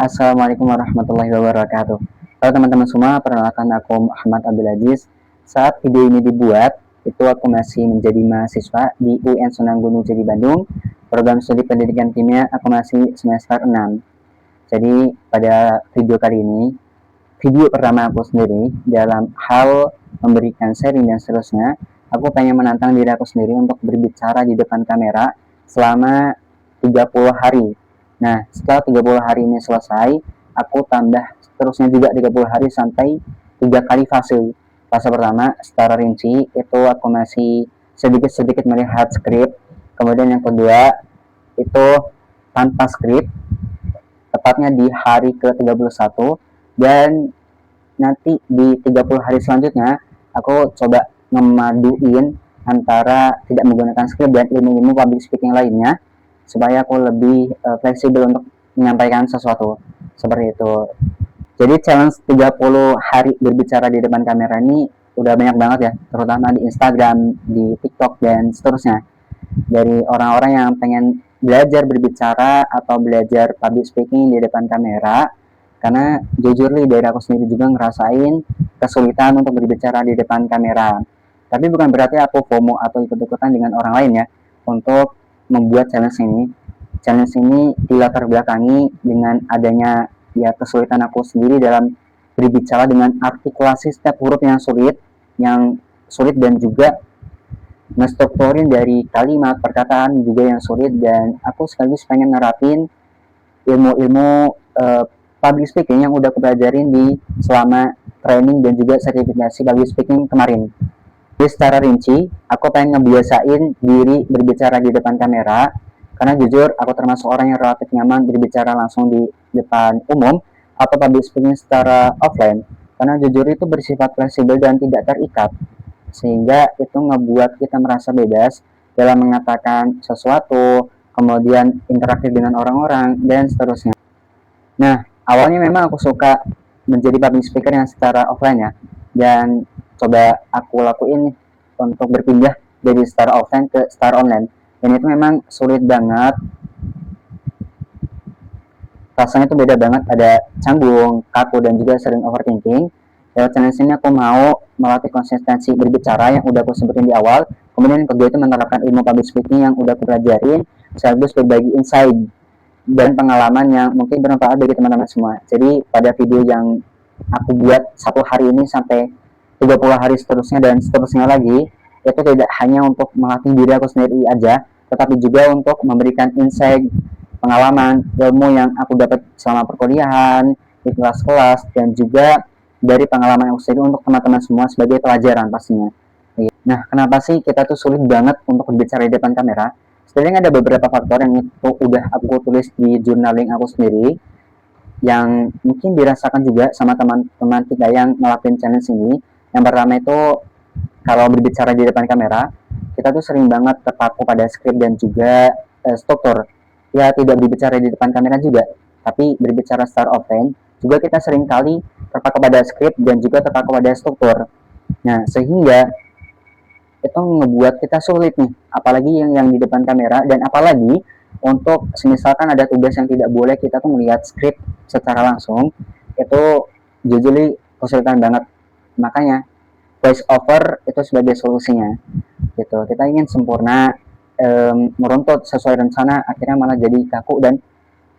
Assalamualaikum warahmatullahi wabarakatuh. Halo teman-teman semua, perkenalkan aku Muhammad Abdul Aziz. Saat video ini dibuat, itu aku masih menjadi mahasiswa di UN Sunan Gunung Jati Bandung. Program studi pendidikan kimia aku masih semester 6. Jadi pada video kali ini, video pertama aku sendiri dalam hal memberikan sharing dan seterusnya, aku pengen menantang diri aku sendiri untuk berbicara di depan kamera selama 30 hari. Nah, setelah 30 hari ini selesai, aku tambah seterusnya juga 30 hari sampai 3 kali fase. Fase pertama, secara rinci, itu aku masih sedikit-sedikit melihat skrip. Kemudian yang kedua, itu tanpa skrip, tepatnya di hari ke-31. Dan nanti di 30 hari selanjutnya, aku coba ngemaduin antara tidak menggunakan skrip dan ilmu-ilmu public speaking lainnya supaya aku lebih fleksibel untuk menyampaikan sesuatu seperti itu. Jadi challenge 30 hari berbicara di depan kamera ini udah banyak banget ya, terutama di Instagram, di TikTok dan seterusnya. Dari orang-orang yang pengen belajar berbicara atau belajar public speaking di depan kamera, karena jujur nih dari aku sendiri juga ngerasain kesulitan untuk berbicara di depan kamera. Tapi bukan berarti aku FOMO atau ikut-ikutan dengan orang lain ya untuk membuat challenge ini. Challenge ini dilatar belakangi dengan adanya ya kesulitan aku sendiri dalam berbicara dengan artikulasi setiap huruf yang sulit dan juga ngestrukturin dari kalimat perkataan juga yang sulit, dan aku sekaligus pengen nerapin ilmu-ilmu public speaking yang udah aku pelajarin di selama training dan juga sertifikasi public speaking kemarin. Jadi secara rinci, aku pengen ngebiasain diri berbicara di depan kamera, karena jujur aku termasuk orang yang relatif nyaman berbicara langsung di depan umum atau public speaking secara offline, karena jujur itu bersifat fleksibel dan tidak terikat, sehingga itu ngebuat kita merasa bebas dalam mengatakan sesuatu, kemudian interaktif dengan orang-orang, dan seterusnya. Nah, awalnya memang aku suka menjadi public speaker yang secara offline ya, dan coba aku lakuin nih untuk berpindah dari secara offline ke secara online. Dan itu memang sulit banget, rasanya tuh beda banget, ada canggung, kaku, dan juga sering overthinking. Lewat challenge ini aku mau melatih konsistensi berbicara yang udah aku sebutin di awal. Kemudian yang kedua itu menerapkan ilmu public speaking yang udah aku pelajarin, sekaligus berbagi insight dan pengalaman yang mungkin bermanfaat bagi teman-teman semua. Jadi pada video yang aku buat satu hari ini sampai 30 hari seterusnya dan seterusnya lagi, itu tidak hanya untuk melatih diri aku sendiri aja, tetapi juga untuk memberikan insight, pengalaman, ilmu yang aku dapat selama perkuliahan, di kelas-kelas, dan juga dari pengalaman aku sendiri untuk teman-teman semua sebagai pelajaran pastinya. Nah, kenapa sih kita tuh sulit banget untuk berbicara di depan kamera? Sebenarnya ada beberapa faktor yang itu udah aku tulis di journaling aku sendiri, yang mungkin dirasakan juga sama teman-teman kita yang ngelakuin challenge ini. Yang pertama itu, kalau berbicara di depan kamera, kita tuh sering banget terpaku pada skrip dan juga struktur. Ya, tidak berbicara di depan kamera juga, tapi berbicara secara offline, juga kita sering kali terpaku pada skrip dan juga terpaku pada struktur. Nah, sehingga itu ngebuat kita sulit nih, apalagi yang di depan kamera, dan apalagi untuk misalkan ada tugas yang tidak boleh kita tuh melihat skrip secara langsung, itu jujur kesulitan banget. Makanya voice over itu sebagai solusinya gitu. Kita ingin sempurna, meruntut sesuai rencana, akhirnya malah jadi kaku dan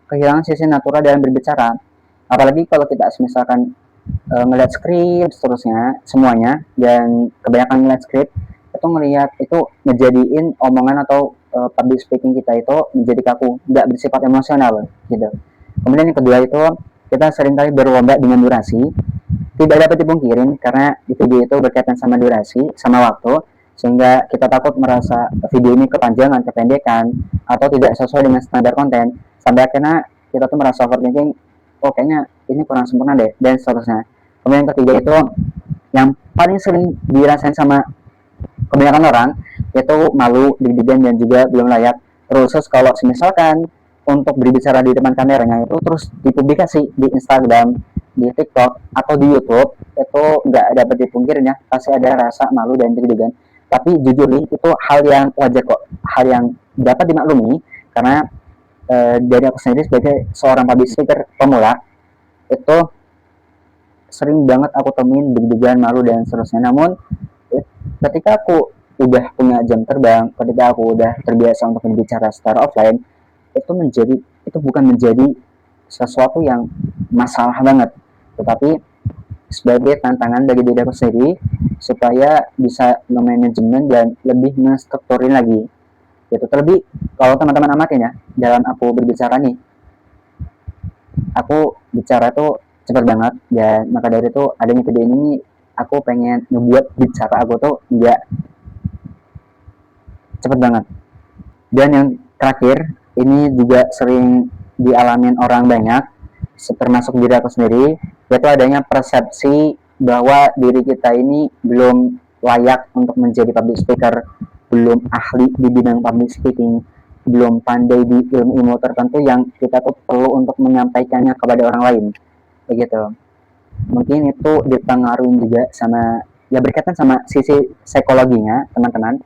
kehilangan sisi natural dalam berbicara. Apalagi kalau kita misalkan ngeliat skrip seterusnya semuanya, dan kebanyakan ngeliat skrip, itu ngelihat itu ngejadiin omongan atau public speaking kita itu menjadi kaku, nggak bersifat emosional gitu. Kemudian yang kedua itu, kita seringkali berlomba dengan durasi. Tidak dapat dipungkirin karena di video itu berkaitan sama durasi, sama waktu, sehingga kita takut merasa video ini kepanjangan, kependekan, atau tidak sesuai dengan standar konten, sampai akhirnya kita tuh merasa overthinking, oh kayaknya ini kurang sempurna deh, dan seterusnya. Kemudian yang ketiga itu, yang paling sering dirasain sama kebanyakan orang, yaitu malu, deg-degan, dan juga belum layak. Terus kalau misalkan untuk berbicara di depan kameranya itu terus dipublikasi di Instagram, di TikTok, atau di YouTube, itu nggak dapat dipungkirin ya, pasti ada rasa malu dan deg-degan. Tapi jujur nih, itu hal yang wajar kok, hal yang dapat dimaklumi, karena dari aku sendiri sebagai seorang public speaker pemula itu sering banget aku temuin deg-degan, malu dan seterusnya. Namun ketika aku udah punya jam terbang, ketika aku udah terbiasa untuk berbicara secara offline, itu bukan menjadi sesuatu yang masalah banget, tetapi sebagai tantangan bagi diri aku sendiri supaya bisa memanajemen dan lebih menstrukturin lagi gitu. Terlebih kalau teman-teman amatin ya, dalam aku berbicara nih, aku bicara tuh cepet banget, dan maka dari itu adanya video ini nih, aku pengen ngebuat bicara aku tuh nggak cepet banget. Dan yang terakhir, ini juga sering dialamin orang banyak, termasuk diri aku sendiri, yaitu adanya persepsi bahwa diri kita ini belum layak untuk menjadi public speaker, belum ahli di bidang public speaking, belum pandai di ilmu-ilmu tertentu yang kita tuh perlu untuk menyampaikannya kepada orang lain, begitu. Mungkin itu dipengaruhi juga sama, ya berkaitan sama sisi psikologinya teman-teman,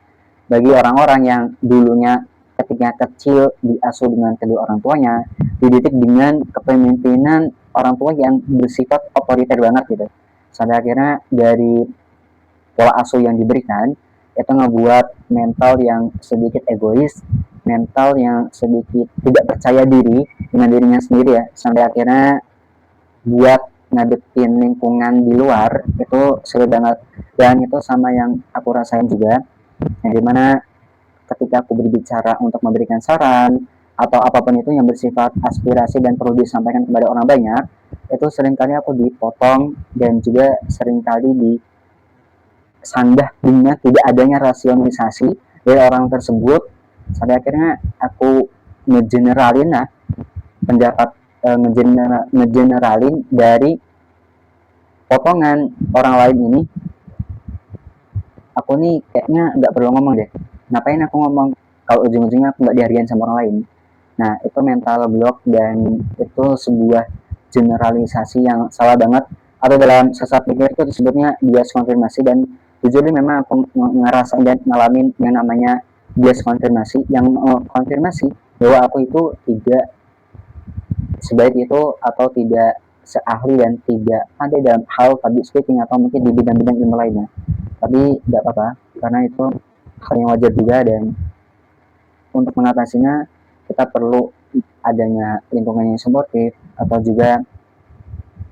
bagi orang-orang yang dulunya ketika kecil diasuh dengan kedua orang tuanya, dididik dengan kepemimpinan orang tua yang bersifat otoriter banget gitu. Sampai akhirnya dari pola asuh yang diberikan itu ngebuat mental yang sedikit egois, mental yang sedikit tidak percaya diri dengan dirinya sendiri ya, sampai akhirnya buat ngadepin lingkungan di luar itu sulit banget. Dan itu sama yang aku rasain juga, yang dimana ketika aku berbicara untuk memberikan saran atau apapun itu yang bersifat aspirasi dan perlu disampaikan kepada orang banyak, itu seringkali aku dipotong dan juga seringkali disandah dengan tidak adanya rasionalisasi dari orang tersebut, sampai akhirnya aku ngegeneralin lah pendapat, ngegeneralin dari potongan orang lain ini. Aku nih kayaknya nggak perlu ngomong deh, ngapain aku ngomong kalau ujung-ujungnya aku nggak dihargain sama orang lain. Nah itu mental block, dan itu sebuah generalisasi yang salah banget, atau dalam sesat pikir itu disebutnya bias konfirmasi. Dan jujur nih memang aku ngerasain dan ngalamin yang namanya bias konfirmasi, yang konfirmasi bahwa aku itu tidak sebaik itu atau tidak seahli dan tidak ada dalam hal public speaking atau mungkin di bidang-bidang ilmu lainnya. Tapi tidak apa-apa, karena itu hal yang wajar juga, dan untuk mengatasinya kita perlu adanya lingkungan yang suportif, atau juga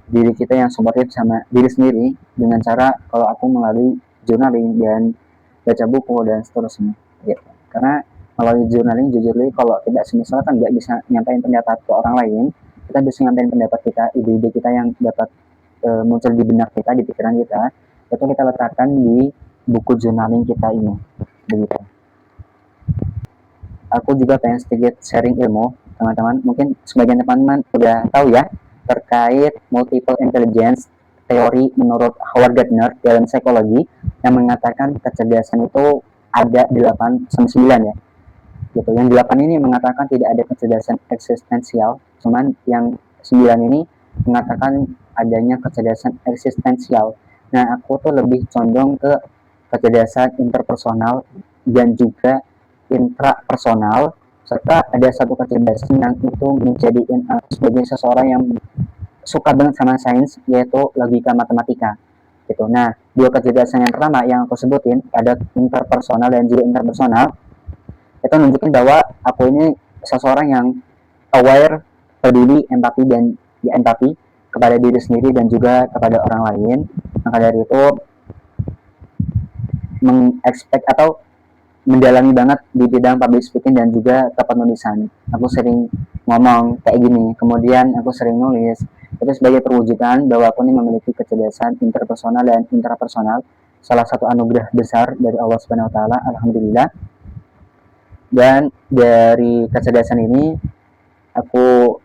diri kita yang suportif sama diri sendiri, dengan cara kalau aku melalui journaling dan baca buku dan seterusnya gitu. Karena melalui journaling jujur kalau tidak semisal kan nggak bisa nyampaikan pendapat ke orang lain, kita bisa nyampaikan pendapat kita, ide-ide kita yang dapat muncul di benak kita, di pikiran kita, itu kita letakkan di buku journaling kita ini, begitu. Aku juga pengen sedikit sharing ilmu teman-teman. Mungkin sebagian teman-teman udah tahu ya terkait multiple intelligence teori menurut Howard Gardner dalam psikologi, yang mengatakan kecerdasan itu ada 8 sampai 9 ya. Gitu. Yang 8 ini mengatakan tidak ada kecerdasan eksistensial, cuman yang 9 ini mengatakan adanya kecerdasan eksistensial. Nah, aku tuh lebih condong ke kecerdasan interpersonal dan juga intrapersonal, serta ada satu kecerdasan yang itu menjadikan aku sebagai seseorang yang suka banget sama sains, yaitu logika matematika gitu. Nah, dua kecerdasan yang pertama yang aku sebutin ada interpersonal dan juga interpersonal, itu nunjukin bahwa aku ini seseorang yang aware, peduli, empati, dan ya empati kepada diri sendiri dan juga kepada orang lain. Maka dari itu mengekspek atau mendalami banget di bidang public speaking dan juga kepenulisan. Aku sering ngomong kayak gini, kemudian aku sering nulis. Itu sebagai perwujudan bahwa aku ini memiliki kecerdasan interpersonal dan intrapersonal, salah satu anugerah besar dari Allah Subhanahu wa taala, alhamdulillah. Dan dari kecerdasan ini aku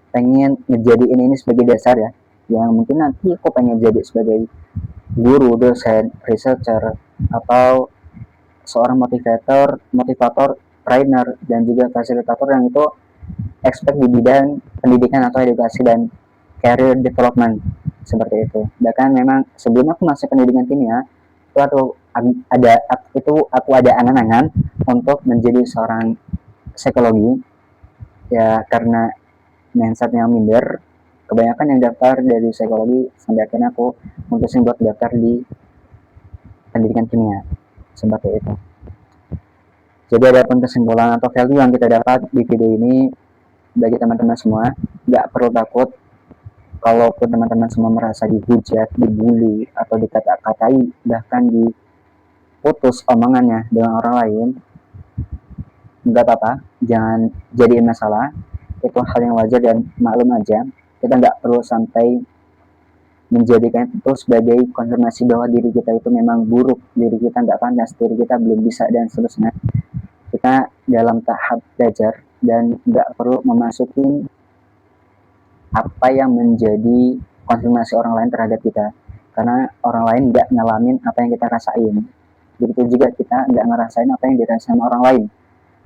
pengen ngejadiin ini sebagai dasar ya, yang mungkin nanti aku pengen jadi sebagai guru, dosen, researcher, atau seorang motivator, trainer, dan juga fasilitator yang itu expert di bidang pendidikan atau edukasi dan career development seperti itu. Bahkan memang sebelum aku masuk pendidikan kimia itu aku ada angan-angan untuk menjadi seorang psikologi, Ya karena mindset yang minder, kebanyakan yang daftar dari psikologi sampai akhirnya aku mutusin buat daftar di pendidikan kimia seperti itu. Jadi ada pun kesimpulan atau value yang kita dapat di video ini bagi teman-teman semua, nggak perlu takut kalaupun teman-teman semua merasa dihujat, dibully, atau dikata-katai, bahkan diputus omongannya dengan orang lain, nggak apa-apa, jangan jadi masalah, itu hal yang wajar dan maklum aja. Kita nggak perlu sampai menjadikan itu sebagai konfirmasi bahwa diri kita itu memang buruk, diri kita nggak pantas, diri kita belum bisa, dan seterusnya. Kita dalam tahap belajar dan nggak perlu memasuki apa yang menjadi konfirmasi orang lain terhadap kita, karena orang lain nggak ngalamin apa yang kita rasain, begitu juga kita nggak ngerasain apa yang dirasain orang lain.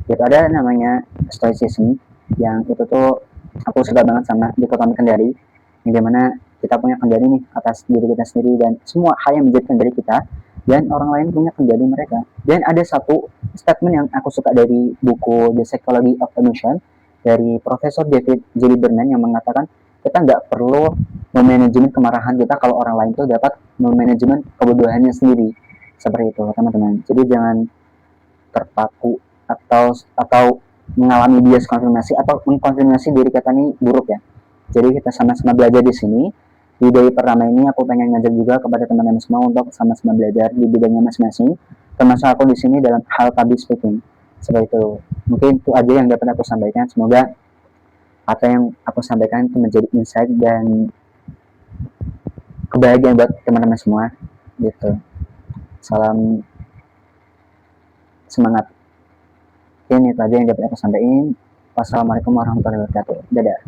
Itu ada namanya stoicism, yang itu tuh aku suka banget sama dikotomi kendali, yang dimana kita punya kendali nih atas diri kita sendiri dan semua hal yang menjadi kendali kita, dan orang lain punya kendali mereka. Dan ada satu statement yang aku suka dari buku The Psychology of Emotion dari Profesor David J. Lieberman yang mengatakan kita nggak perlu memanajemen kemarahan kita kalau orang lain tuh dapat memanajemen kebodohannya sendiri, seperti itu teman-teman. Jadi jangan terpaku atau mengalami bias konfirmasi atau mengkonfirmasi diri kita ini buruk ya. Jadi kita sama-sama belajar di sini. Di day pertama ini aku pengen ngajak juga kepada teman-teman semua untuk sama-sama belajar di bidangnya masing-masing. Termasuk aku di sini dalam hal public speaking. Seperti itu. Mungkin itu aja yang dapat aku sampaikan. Semoga apa yang aku sampaikan itu menjadi insight dan kebahagiaan buat teman-teman semua. Gitu. Salam semangat. Ini itu aja yang dapat aku sampaikan. Wassalamualaikum warahmatullahi wabarakatuh. Dadah.